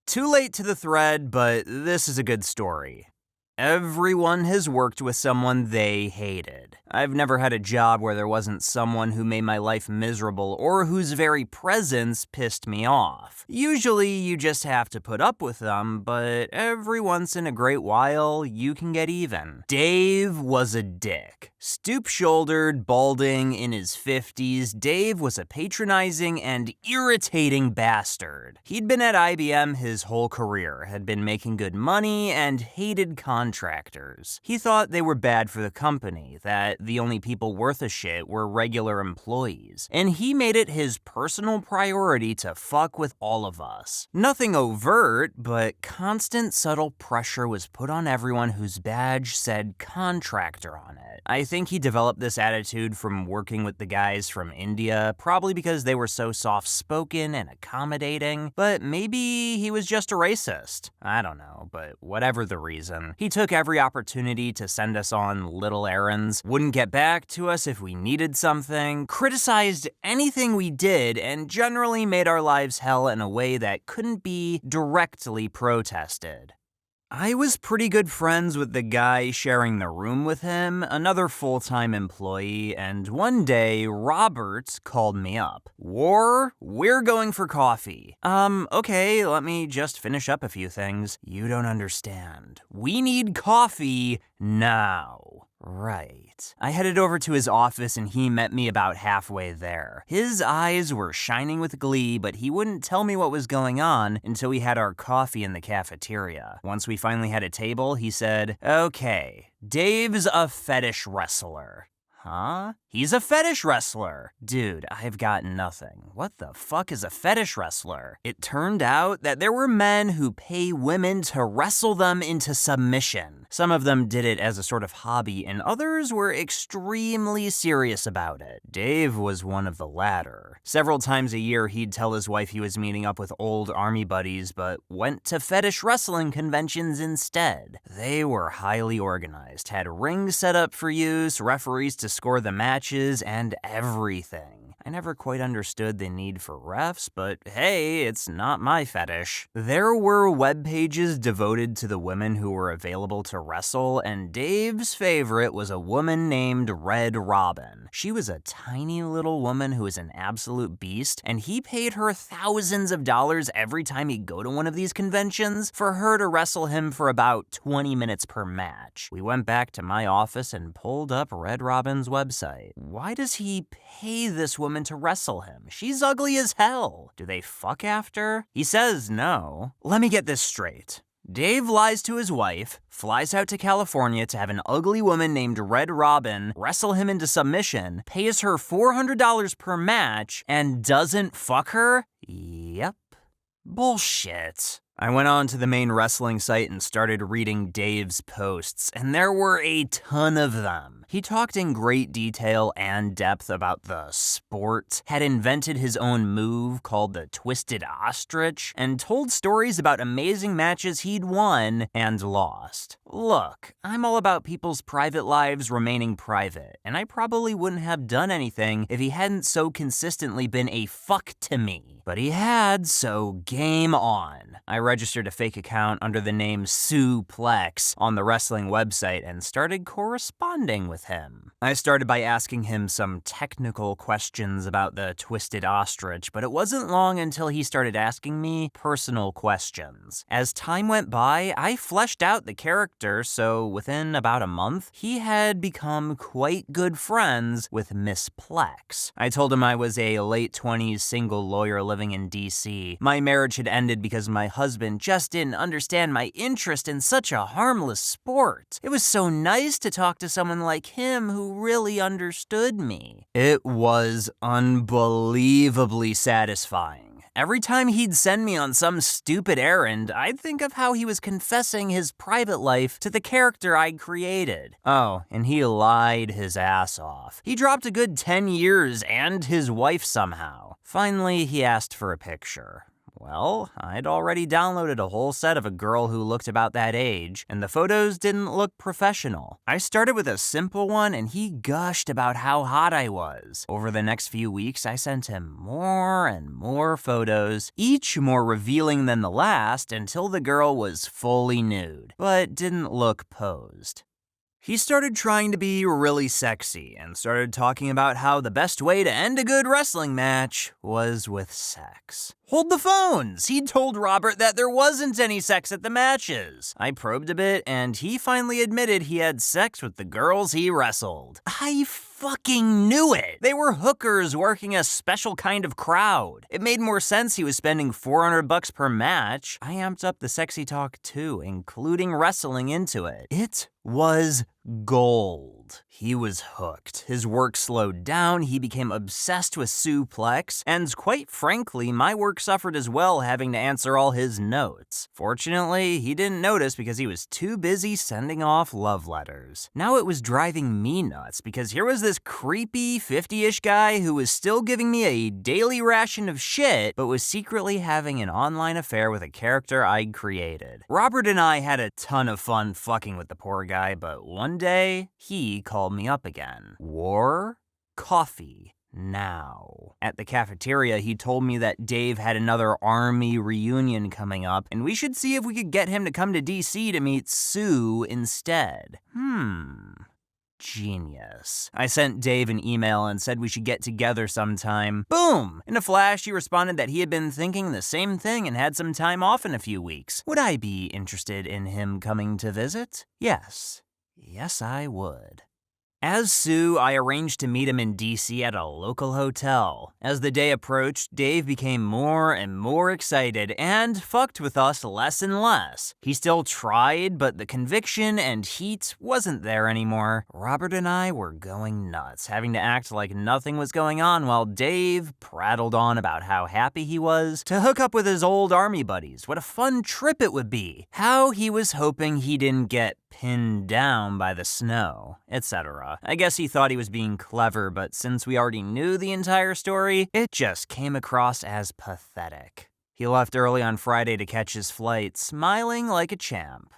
Too late to the thread, but this is a good story. Everyone has worked with someone they hated. I've never had a job where there wasn't someone who made my life miserable or whose very presence pissed me off. Usually you just have to put up with them, but every once in a great while you can get even. Dave was a dick. Stoop-shouldered, balding, in his 50s, Dave was a patronizing and irritating bastard. He'd been at IBM his whole career, had been making good money, and hated contractors. He thought they were bad for the company, that the only people worth a shit were regular employees, and he made it his personal priority to fuck with all of us. Nothing overt, but constant subtle pressure was put on everyone whose badge said contractor on it. I think he developed this attitude from working with the guys from India, probably because they were so soft-spoken and accommodating, but maybe he was just a racist. I don't know, but whatever the reason, he took every opportunity to send us on little errands, wouldn't get back to us if we needed something, criticized anything we did, and generally made our lives hell in a way that couldn't be directly protested. I was pretty good friends with the guy sharing the room with him, another full-time employee, and one day, Robert called me up. We're going for coffee. Okay, let me just finish up a few things. You don't understand. We need coffee now. Right. I headed over to his office and he met me about halfway there. His eyes were shining with glee, but he wouldn't tell me what was going on until we had our coffee in the cafeteria. Once we finally had a table, he said, "Okay, Dave's a fetish wrestler." Huh? He's a fetish wrestler. Dude, I've got nothing. What the fuck is a fetish wrestler? It turned out that there were men who pay women to wrestle them into submission. Some of them did it as a sort of hobby, and others were extremely serious about it. Dave was one of the latter. Several times a year, he'd tell his wife he was meeting up with old army buddies, but went to fetish wrestling conventions instead. They were highly organized, had rings set up for use, referees to score the matches, and everything. I never quite understood the need for refs, but hey, it's not my fetish. There were web pages devoted to the women who were available to wrestle, and Dave's favorite was a woman named Red Robin. She was a tiny little woman who was an absolute beast, and he paid her thousands of dollars every time he'd go to one of these conventions for her to wrestle him for about 20 minutes per match. We went back to my office and pulled up Red Robin's website. Why does he pay this woman to wrestle him? She's ugly as hell. Do they fuck after? He says no. Let me get this straight. Dave lies to his wife, flies out to California to have an ugly woman named Red Robin wrestle him into submission, pays her $400 per match, and doesn't fuck her? Yep. Bullshit. I went on to the main wrestling site and started reading Dave's posts, and there were a ton of them. He talked in great detail and depth about the sport, had invented his own move called the Twisted Ostrich, and told stories about amazing matches he'd won and lost. Look, I'm all about people's private lives remaining private, and I probably wouldn't have done anything if he hadn't so consistently been a fuck to me. But he had, so game on. I registered a fake account under the name Suplex on the wrestling website and started corresponding with him. I started by asking him some technical questions about the Twisted Ostrich, but it wasn't long until he started asking me personal questions. As time went by, I fleshed out the character, so within about a month, he had become quite good friends with Miss Plex. I told him I was a late 20s single lawyer living in DC. My marriage had ended because my husband just didn't understand my interest in such a harmless sport. It was so nice to talk to someone like him who really understood me. It was unbelievably satisfying. Every time he'd send me on some stupid errand, I'd think of how he was confessing his private life to the character I'd created. Oh, and he lied his ass off. He dropped a good 10 years and his wife somehow. Finally, he asked for a picture. Well, I'd already downloaded a whole set of a girl who looked about that age, and the photos didn't look professional. I started with a simple one, and he gushed about how hot I was. Over the next few weeks, I sent him more and more photos, each more revealing than the last, until the girl was fully nude, but didn't look posed. He started trying to be really sexy and started talking about how the best way to end a good wrestling match was with sex. Hold the phones! He'd told Robert that there wasn't any sex at the matches. I probed a bit, and he finally admitted he had sex with the girls he wrestled. I fucking knew it! They were hookers working a special kind of crowd. It made more sense he was spending $400 per match. I amped up the sexy talk too, including wrestling into it. It was gold. He was hooked. His work slowed down, he became obsessed with suplex, and quite frankly, my work suffered as well, having to answer all his notes. Fortunately, he didn't notice because he was too busy sending off love letters. Now it was driving me nuts because here was this creepy 50-ish guy who was still giving me a daily ration of shit, but was secretly having an online affair with a character I'd created. Robert and I had a ton of fun fucking with the poor guy, but one day, he called me up again. War? Coffee. Now. At the cafeteria, he told me that Dave had another army reunion coming up, and we should see if we could get him to come to DC to meet Sue instead. Genius. I sent Dave an email and said we should get together sometime. Boom! In a flash, he responded that he had been thinking the same thing and had some time off in a few weeks. Would I be interested in him coming to visit? Yes. Yes, I would. As Sue, I arranged to meet him in DC at a local hotel. As the day approached, Dave became more and more excited and fucked with us less and less. He still tried, but the conviction and heat wasn't there anymore. Robert and I were going nuts, having to act like nothing was going on while Dave prattled on about how happy he was to hook up with his old army buddies, what a fun trip it would be, how he was hoping he didn't get pinned down by the snow, etc. I guess he thought he was being clever, but since we already knew the entire story, it just came across as pathetic. He left early on Friday to catch his flight, smiling like a champ.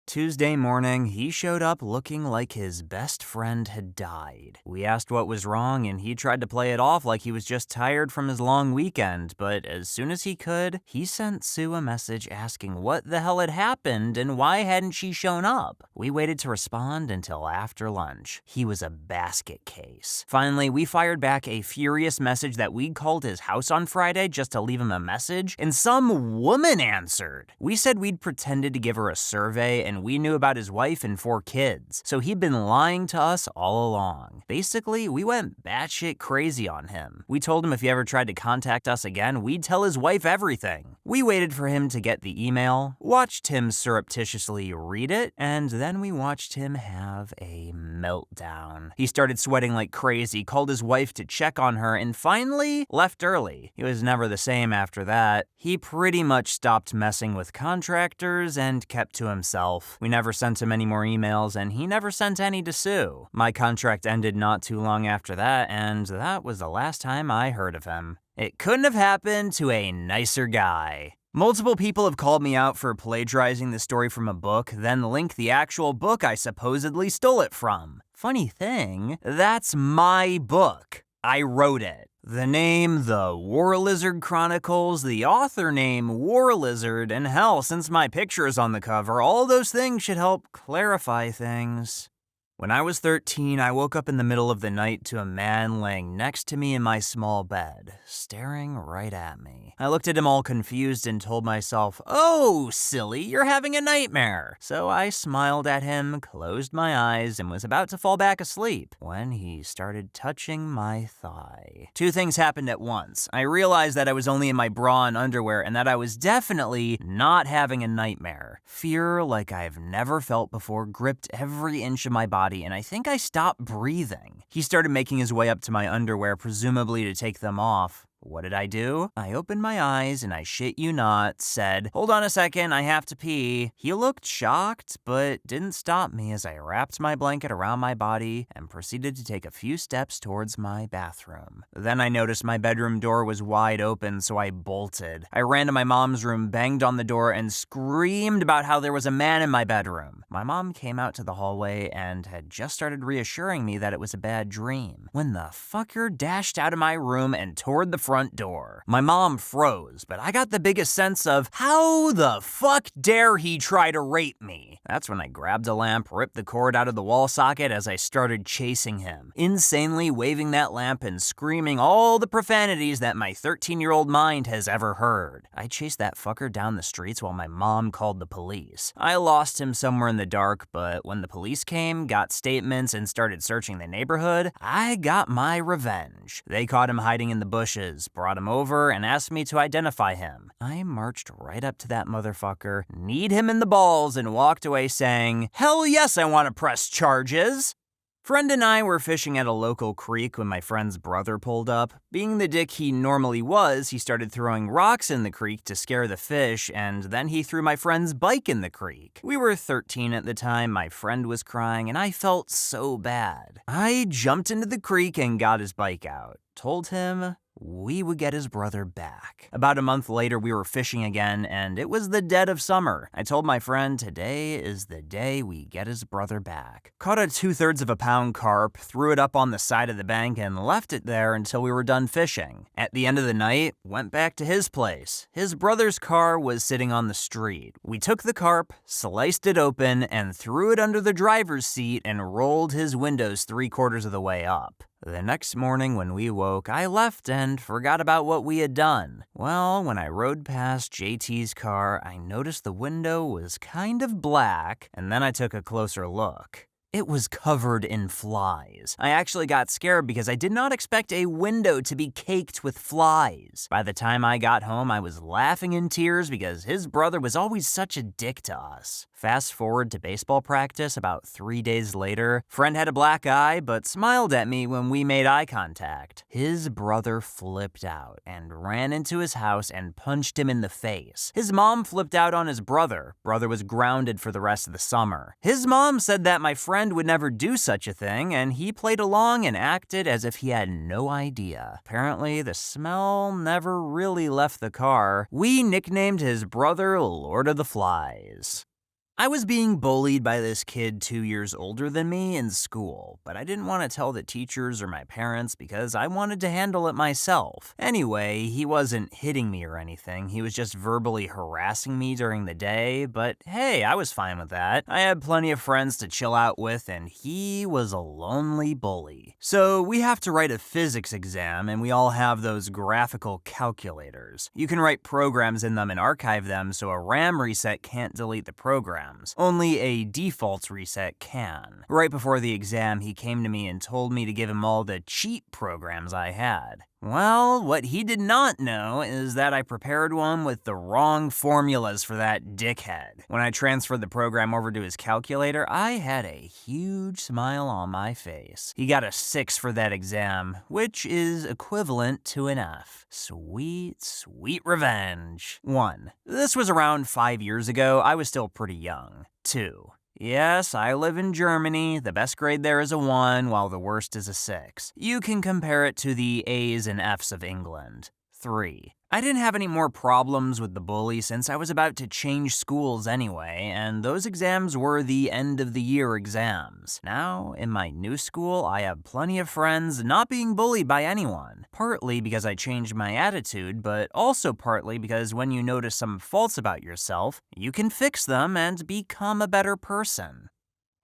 Tuesday morning, he showed up looking like his best friend had died. We asked what was wrong, and he tried to play it off like he was just tired from his long weekend, but as soon as he could, he sent Sue a message asking what the hell had happened and why hadn't she shown up. We waited to respond until after lunch. He was a basket case. Finally, we fired back a furious message that we'd called his house on Friday just to leave him a message, and some woman answered. We said we'd pretended to give her a survey and we knew about his wife and 4 kids, so he'd been lying to us all along. Basically, we went batshit crazy on him. We told him if he ever tried to contact us again, we'd tell his wife everything. We waited for him to get the email, watched him surreptitiously read it, and then we watched him have a meltdown. He started sweating like crazy, called his wife to check on her, and finally left early. He was never the same after that. He pretty much stopped messing with contractors and kept to himself. We never sent him any more emails, and he never sent any to Sue. My contract ended not too long after that, and that was the last time I heard of him. It couldn't have happened to a nicer guy. Multiple people have called me out for plagiarizing the story from a book, then link the actual book I supposedly stole it from. Funny thing, that's my book. I wrote it. The name, The War Lizard Chronicles, the author name, War Lizard, and hell, since my picture is on the cover, all those things should help clarify things. When I was 13, I woke up in the middle of the night to a man laying next to me in my small bed, staring right at me. I looked at him all confused and told myself, "Oh, silly, you're having a nightmare." So I smiled at him, closed my eyes, and was about to fall back asleep when he started touching my thigh. 2 things happened at once. I realized that I was only in my bra and underwear and that I was definitely not having a nightmare. Fear like I've never felt before gripped every inch of my body, and I think I stopped breathing. He started making his way up to my underwear, presumably to take them off. What did I do? I opened my eyes and I shit you not, said, "Hold on a second, I have to pee." He looked shocked, but didn't stop me as I wrapped my blanket around my body and proceeded to take a few steps towards my bathroom. Then I noticed my bedroom door was wide open, so I bolted. I ran to my mom's room, banged on the door, and screamed about how there was a man in my bedroom. My mom came out to the hallway and had just started reassuring me that it was a bad dream when the fucker dashed out of my room and toward the front door. My mom froze, but I got the biggest sense of, how the fuck dare he try to rape me? That's when I grabbed a lamp, ripped the cord out of the wall socket as I started chasing him, insanely waving that lamp and screaming all the profanities that my 13-year-old mind has ever heard. I chased that fucker down the streets while my mom called the police. I lost him somewhere in the dark, but when the police came, got statements, and started searching the neighborhood, I got my revenge. They caught him hiding in the bushes, brought him over, and asked me to identify him. I marched right up to that motherfucker, kneed him in the balls, and walked away saying, "Hell yes, I want to press charges." Friend and I were fishing at a local creek when my friend's brother pulled up. Being the dick he normally was, he started throwing rocks in the creek to scare the fish, and then he threw my friend's bike in the creek. We were 13 at the time, my friend was crying, and I felt so bad. I jumped into the creek and got his bike out. Told him we would get his brother back. About a month later, we were fishing again, and it was the dead of summer. I told my friend, today is the day we get his brother back. Caught a 2/3 of a pound carp, threw it up on the side of the bank, and left it there until we were done fishing. At the end of the night, went back to his place. His brother's car was sitting on the street. We took the carp, sliced it open, and threw it under the driver's seat and rolled his windows 3/4 of the way up. The next morning when we woke, I left and forgot about what we had done. Well, when I rode past JT's car, I noticed the window was kind of black, and then I took a closer look. It was covered in flies. I actually got scared because I did not expect a window to be caked with flies. By the time I got home, I was laughing in tears because his brother was always such a dick to us. Fast forward to baseball practice about 3 days later. Friend had a black eye, but smiled at me when we made eye contact. His brother flipped out and ran into his house and punched him in the face. His mom flipped out on his brother. Brother was grounded for the rest of the summer. His mom said that my friend would never do such a thing, and he played along and acted as if he had no idea. Apparently, the smell never really left the car. We nicknamed his brother Lord of the Flies. I was being bullied by this kid 2 years older than me in school, but I didn't want to tell the teachers or my parents because I wanted to handle it myself. Anyway, he wasn't hitting me or anything, he was just verbally harassing me during the day, but hey, I was fine with that. I had plenty of friends to chill out with, and he was a lonely bully. So we have to write a physics exam, and we all have those graphical calculators. You can write programs in them and archive them so a RAM reset can't delete the program. Only a default reset can. Right before the exam, he came to me and told me to give him all the cheat programs I had. Well, what he did not know is that I prepared one with the wrong formulas for that dickhead. When I transferred the program over to his calculator, I had a huge smile on my face. He got a 6 for that exam, which is equivalent to an F. Sweet, sweet revenge. 1. This was around 5 years ago. I was still pretty young. 2. Yes, I live in Germany. The best grade there is a 1, while the worst is a 6. You can compare it to the A's and F's of England. 3. I didn't have any more problems with the bully since I was about to change schools anyway, and those exams were the end-of-the-year exams. Now, in my new school, I have plenty of friends not being bullied by anyone. Partly because I changed my attitude, but also partly because when you notice some faults about yourself, you can fix them and become a better person.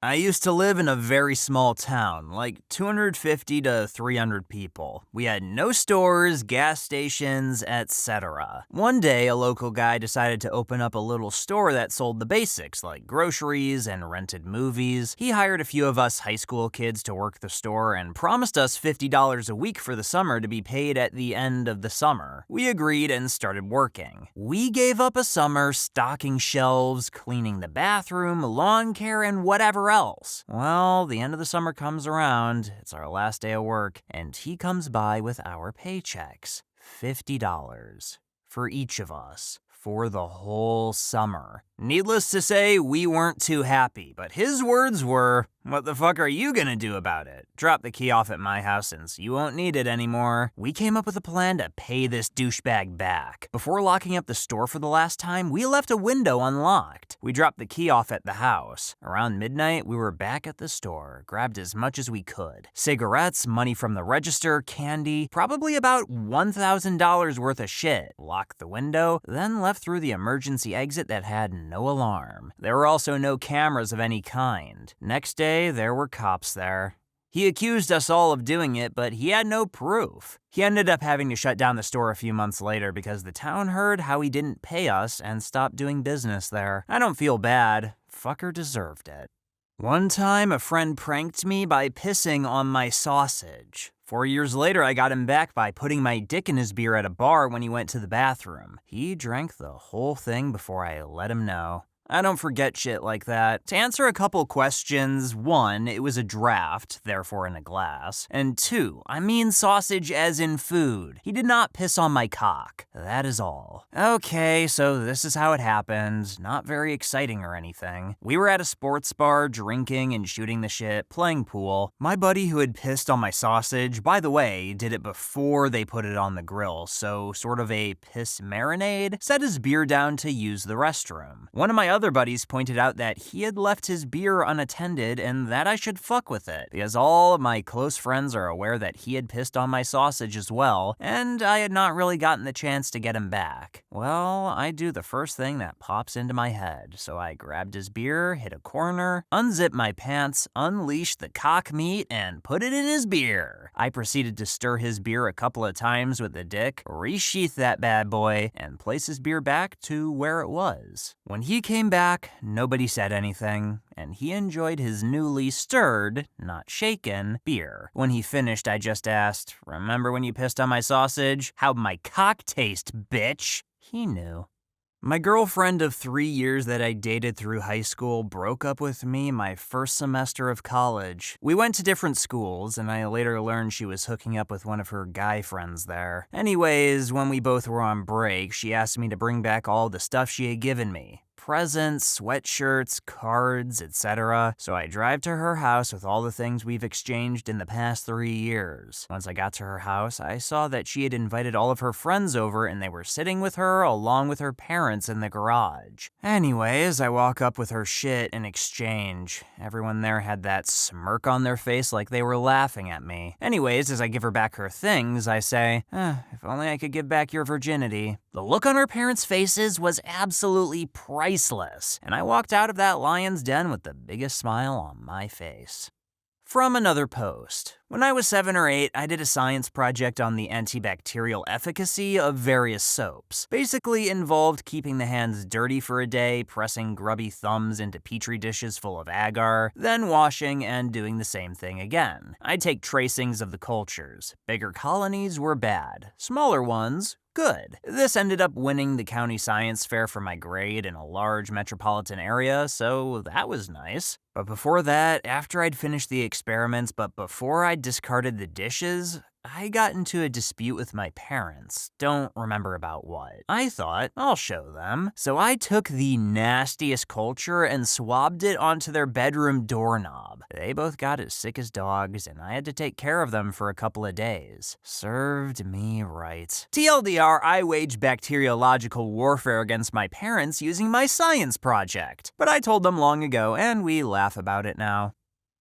I used to live in a very small town, like 250 to 300 people. We had no stores, gas stations, etc. One day, a local guy decided to open up a little store that sold the basics, like groceries and rented movies. He hired a few of us high school kids to work the store and promised us $50 a week for the summer to be paid at the end of the summer. We agreed and started working. We gave up a summer stocking shelves, cleaning the bathroom, lawn care, and whatever else. Well, the end of the summer comes around, it's our last day of work, and he comes by with our paychecks. $50 for each of us for the whole summer. Needless to say, we weren't too happy, but his words were, "What the fuck are you gonna do about it? Drop the key off at my house since you won't need it anymore." We came up with a plan to pay this douchebag back. Before locking up the store for the last time, we left a window unlocked. We dropped the key off at the house. Around midnight, we were back at the store, grabbed as much as we could. Cigarettes, money from the register, candy, probably about $1,000 worth of shit. Locked the window, then left through the emergency exit that had no alarm. There were also no cameras of any kind. Next day, there were cops there. He accused us all of doing it, but he had no proof. He ended up having to shut down the store a few months later because the town heard how he didn't pay us and stopped doing business there. I don't feel bad. Fucker deserved it. One time, a friend pranked me by pissing on my sausage. 4 years later, I got him back by putting my dick in his beer at a bar when he went to the bathroom. He drank the whole thing before I let him know. I don't forget shit like that. To answer a couple questions, 1, it was a draft, therefore in a glass, and 2, I mean sausage as in food. He did not piss on my cock. That is all. Okay, so this is how it happened. Not very exciting or anything. We were at a sports bar, drinking and shooting the shit, playing pool. My buddy who had pissed on my sausage, by the way, did it before they put it on the grill, so sort of a piss marinade, set his beer down to use the restroom. One of my other buddies pointed out that he had left his beer unattended and that I should fuck with it, because all of my close friends are aware that he had pissed on my sausage as well, and I had not really gotten the chance to get him back. Well, I do the first thing that pops into my head, so I grabbed his beer, hit a corner, unzipped my pants, unleashed the cock meat, and put it in his beer. I proceeded to stir his beer a couple of times with the dick, resheath that bad boy, and place his beer back to where it was. When he came back, nobody said anything, and he enjoyed his newly stirred, not shaken, beer. When he finished, I just asked, "Remember when you pissed on my sausage? How'd my cock taste, bitch?" He knew. My girlfriend of 3 years that I dated through high school broke up with me my first semester of college. We went to different schools, and I later learned she was hooking up with one of her guy friends there. Anyways, when we both were on break, she asked me to bring back all the stuff she had given me. Presents, sweatshirts, cards, etc. So I drive to her house with all the things we've exchanged in the past 3 years. Once I got to her house, I saw that she had invited all of her friends over and they were sitting with her along with her parents in the garage. Anyways, I walk up with her shit in exchange. Everyone there had that smirk on their face like they were laughing at me. Anyways, as I give her back her things, I say, if only I could give back your virginity. The look on her parents' faces was absolutely priceless, and I walked out of that lion's den with the biggest smile on my face. From another post. When I was 7 or 8, I did a science project on the antibacterial efficacy of various soaps. Basically involved keeping the hands dirty for a day, pressing grubby thumbs into petri dishes full of agar, then washing and doing the same thing again. I'd take tracings of the cultures. Bigger colonies were bad. Smaller ones, good. This ended up winning the county science fair for my grade in a large metropolitan area, so that was nice. But before that, after I'd finished the experiments, but before I'd discarded the dishes, I got into a dispute with my parents. Don't remember about what. I thought, I'll show them. So I took the nastiest culture and swabbed it onto their bedroom doorknob. They both got as sick as dogs, and I had to take care of them for a couple of days. Served me right. TLDR, I waged bacteriological warfare against my parents using my science project. But I told them long ago, and we laugh about it now.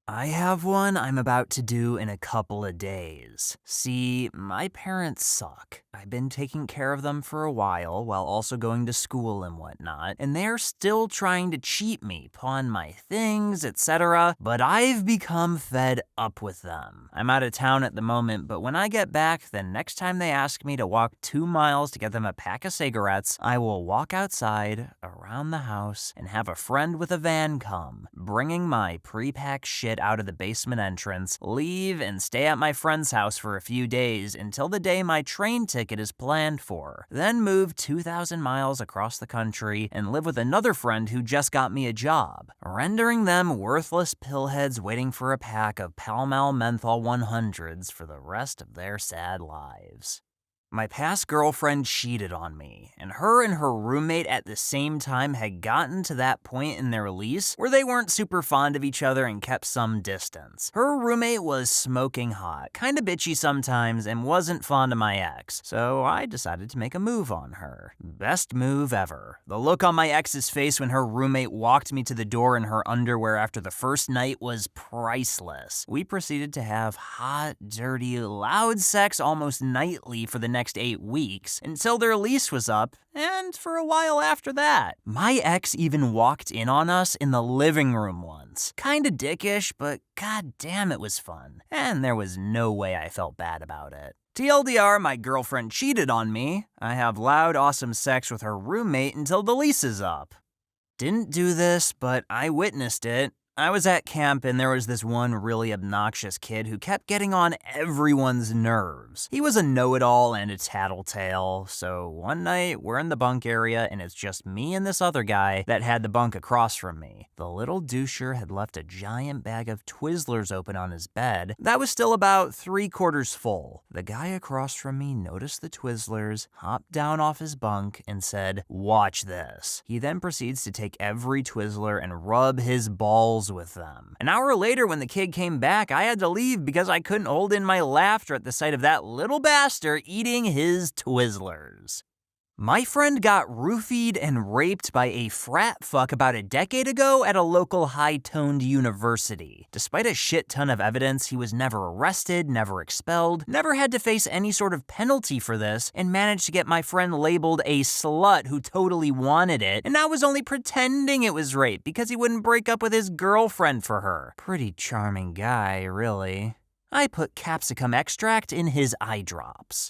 I have one I'm about to do in a couple of days. See, my parents suck. I've been taking care of them for a while also going to school and whatnot, and they're still trying to cheat me, pawn my things, etc., but I've become fed up with them. I'm out of town at the moment, but when I get back, the next time they ask me to walk 2 miles to get them a pack of cigarettes, I will walk outside, around the house, and have a friend with a van come, bringing my pre-packed shit out of the basement entrance, leave and stay at my friend's house for a few days until the day my train ticket is planned for, then move 2,000 miles across the country and live with another friend who just got me a job, rendering them worthless pillheads waiting for a pack of Pall Mall Menthol 100s for the rest of their sad lives. My past girlfriend cheated on me, and her roommate at the same time had gotten to that point in their lease where they weren't super fond of each other and kept some distance. Her roommate was smoking hot, kinda bitchy sometimes, and wasn't fond of my ex, so I decided to make a move on her. Best move ever. The look on my ex's face when her roommate walked me to the door in her underwear after the first night was priceless. We proceeded to have hot, dirty, loud sex almost nightly for the next 8 weeks until their lease was up, and for a while after that. My ex even walked in on us in the living room once. Kinda dickish, but goddamn it was fun. And there was no way I felt bad about it. TLDR, my girlfriend cheated on me. I have loud, awesome sex with her roommate until the lease is up. Didn't do this, but I witnessed it. I was at camp and there was this one really obnoxious kid who kept getting on everyone's nerves. He was a know-it-all and a tattletale, so one night we're in the bunk area and it's just me and this other guy that had the bunk across from me. The little doucher had left a giant bag of Twizzlers open on his bed that was still about 3/4 full. The guy across from me noticed the Twizzlers, hopped down off his bunk, and said, "Watch this." He then proceeds to take every Twizzler and rub his balls with them. An hour later, when the kid came back, I had to leave because I couldn't hold in my laughter at the sight of that little bastard eating his Twizzlers. My friend got roofied and raped by a frat fuck about a decade ago at a local high-toned university. Despite a shit ton of evidence, he was never arrested, never expelled, never had to face any sort of penalty for this, and managed to get my friend labeled a slut who totally wanted it, and now was only pretending it was rape because he wouldn't break up with his girlfriend for her. Pretty charming guy, really. I put capsicum extract in his eye drops.